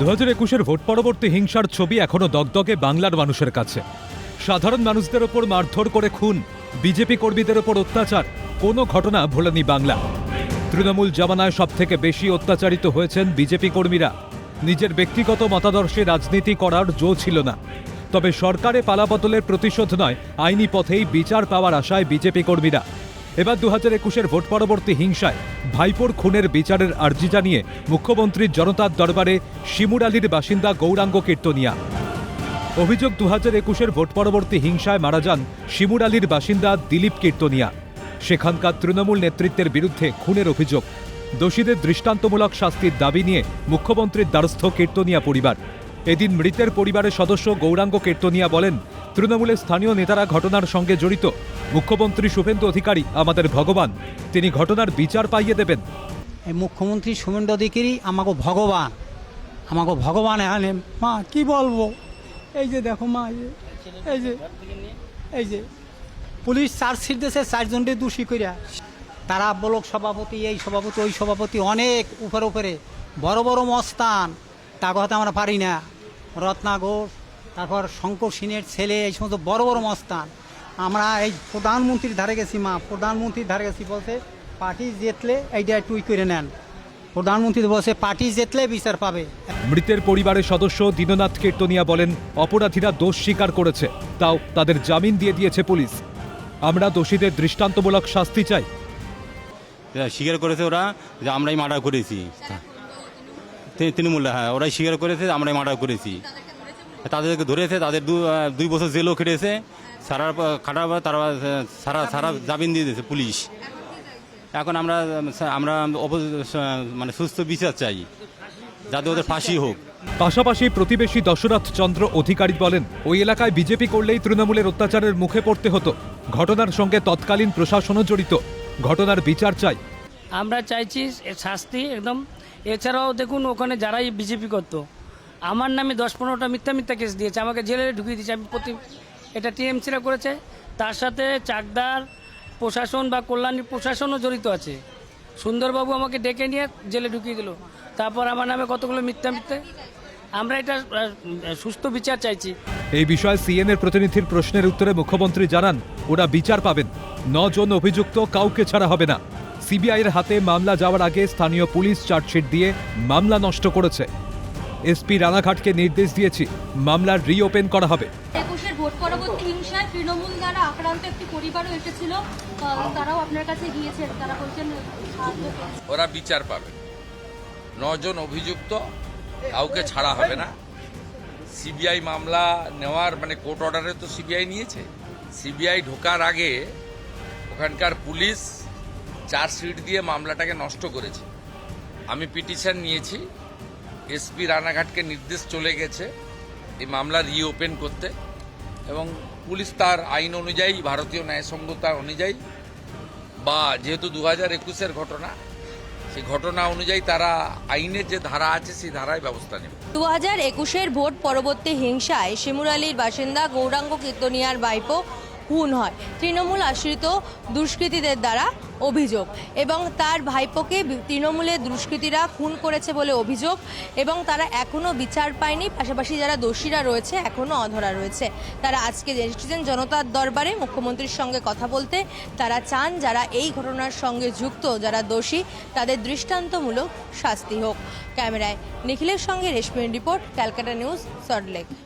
2021-এর vote পরবর্তী হিংসার ছবি এখনো দগদগে বাংলার মানুষের কাছে। সাধারণ মানুষদের ওপর মারধর করে খুন, বিজেপি কর্মীদের ওপর অত্যাচার, কোনো ঘটনা ভোলেনি বাংলা। তৃণমূল জামানায় সবথেকে বেশি অত্যাচারিত হয়েছেন বিজেপি কর্মীরা। নিজের ব্যক্তিগত মতাদর্শে রাজনীতি করার জো ছিল না, তবে সরকারে পালাবদলের প্রতিশোধ নয়, আইনি পথেই বিচার পাওয়ার আশায় বিজেপি কর্মীরা। এবার 2021-এর ভোট পরবর্তী হিংসায় ভাইপোর খুনের বিচারের আর্জি জানিয়ে মুখ্যমন্ত্রীর জনতার দরবারে শিমুরালির বাসিন্দা গৌরাঙ্গ কীর্তনিয়া। অভিযোগ, 2021-এর ভোট পরবর্তী হিংসায় মারা যান শিমুরালির বাসিন্দা দিলীপ কীর্তনিয়া। সেখানকার তৃণমূল নেতৃত্বের বিরুদ্ধে খুনের অভিযোগ। দোষীদের দৃষ্টান্তমূলক শাস্তির দাবি নিয়ে মুখ্যমন্ত্রীর দ্বারস্থ কীর্তনিয়া পরিবার। এদিন মৃতের পরিবারের সদস্য গৌরাঙ্গ কীর্তনিয়া বলেন, তৃণমূলের স্থানীয় নেতারা ঘটনার সঙ্গে জড়িত। মুখ্যমন্ত্রী শুভেন্দু অধিকারী আমাদের ভগবান, তিনি ঘটনার বিচার পাইয়ে দেবেন। এই মুখ্যমন্ত্রী শুভেন্দু অধিকারী আমাকে ভগবান এখানে মা কি বলবো। এই যে দেখো মা, এই যে পুলিশ চার্জশিট দিয়েছে 4 জনকে দোষী করিয়া। তারা ব্লক সভাপতি, এই সভাপতি, ওই সভাপতি, অনেক উপরে বড় বড় মস্তান, তা কথা আমরা পারি না। রত্না ঘোষ, তারপর শঙ্কর সিনের ছেলে, এই সমস্ত বড় বড় মস্তান। আমরা এই প্রধানমন্ত্রীর ধারে গেছি, প্রধানমন্ত্রীর ধারে গেছি, বলছে পার্টি জিতলে এইটা টুই করে নেন। প্রধানমন্ত্রী বলছে পার্টি জিতলে বিচার পাবে। মৃতের পরিবারের সদস্য দীননাথ কীর্তনিয়া বলেন, অপরাধীরা দোষ স্বীকার করেছে, তাও তাদের জামিন দিয়ে দিয়েছে পুলিশ। আমরা দোষীদের দৃষ্টান্তমূলক শাস্তি চাই। স্বীকার করেছে ওরা যে আমরাই মার্ডার করেছি। তৃণমূল, হ্যাঁ, ওরাই স্বীকার করেছে আমরাই মার্ডার করেছি। তাদেরকে ধরেছে, তাদের 2 বছর জেলও খেটেছে। সারা জামিন দিয়ে দিয়েছে পুলিশ। এখন আমরা মানে সুস্থ বিচার চাই, যাতে ওদের ফাঁসি হোক। পাশাপাশি প্রতিবেশী দশরথ চন্দ্র অধিকারী বলেন, ওই এলাকায় বিজেপি করলেই তৃণমূলের অত্যাচারের মুখে পড়তে হতো। ঘটনার সঙ্গে তৎকালীন প্রশাসনও জড়িত, ঘটনার বিচার চাই। আমরা চাইছি শাস্তি একদম। এছাড়াও দেখুন, ওখানে যারাই বিজেপি করতো, আমার নামে 10-15টা মিথ্যা কেস দিয়েছে, আমাকে জেলে ঢুকিয়ে দিয়েছে। আমি এটা টিএমসিরা করেছে, তার সাথে চাকদার প্রশাসন বা কল্যাণী প্রশাসনও জড়িত আছে। সুন্দরবাবু আমাকে ডেকে নিয়ে জেলে ঢুকিয়ে দিল, তারপর আমার নামে কতগুলো মিথ্যা। আমরা এটা সুস্থ বিচার চাইছি। এই বিষয়ে সিএনএর প্রতিনিধির প্রশ্নের উত্তরে মুখ্যমন্ত্রী জানান, ওরা বিচার পাবেন। 9 জন অভিযুক্ত কাউকে ছাড়া হবে না। সিবিআইয়ের হাতে মামলা যাওয়ার আগে স্থানীয় পুলিশ চার্জশিট দিয়ে মামলা নষ্ট করেছে। এসপি রানাঘাটকে নির্দেশ দিয়েছি, মামলার রিওপেন করা হবে। 21-এর ভোট পরবর্তী হিংসায় তৃণমূল দ্বারা আক্রান্ত একটি পরিবারও এসেছিল, তারাও আপনার কাছে গিয়েছেন, তারা বলছেন ওরা বিচার পাবে। 9 জন অভিযুক্ত কাউকে ছাড়া হবে না। সিবিআই মামলা নেওয়ার কোর্ট অর্ডারে তো সিবিআই নিয়েছে। সিবিআই ঢোকার আগে ওখানকার পুলিশ চার্জশিট দিয়ে মামলাটাকে নষ্ট করেছে। আমি পিটিশন নিয়েছি, এসপি রানাঘাটকে নির্দেশ চলে গেছে এই মামলা রিওপেন করতে, এবং পুলিশ তার আইন অনুযায়ী, ভারতীয় ন্যায়সঙ্গতা অনুযায়ী, বা যেহেতু 2021-এর ঘটনা, সেই ঘটনা অনুযায়ী তারা আইনের যে ধারা আছে সেই ধারায় ব্যবস্থা নেবে। 2021-এর ভোট পরবর্তী হিংসায় শিমুরালির বাসিন্দা গৌরাঙ্গ কীর্তনিয়ার ভাইপো খুন হয় তৃণমূল আশ্রিত দুষ্কৃতীদের দ্বারা অভিযোগ, এবং তার ভাইপোকে তৃণমূলের দুষ্কৃতীরা খুন করেছে বলে অভিযোগ, এবং তারা এখনও বিচার পায়নি। পাশাপাশি যারা দোষীরা রয়েছে এখনও অধরা রয়েছে। তারা আজকে এসেছেন জনতার দরবারে মুখ্যমন্ত্রীর সঙ্গে কথা বলতে। তারা চান যারা এই ঘটনার সঙ্গে যুক্ত, যারা দোষী, তাদের দৃষ্টান্তমূলক শাস্তি হোক। ক্যামেরায় নিখিলের সঙ্গে রেশমির রিপোর্ট, ক্যালকাটা নিউজ, সল্টলেক।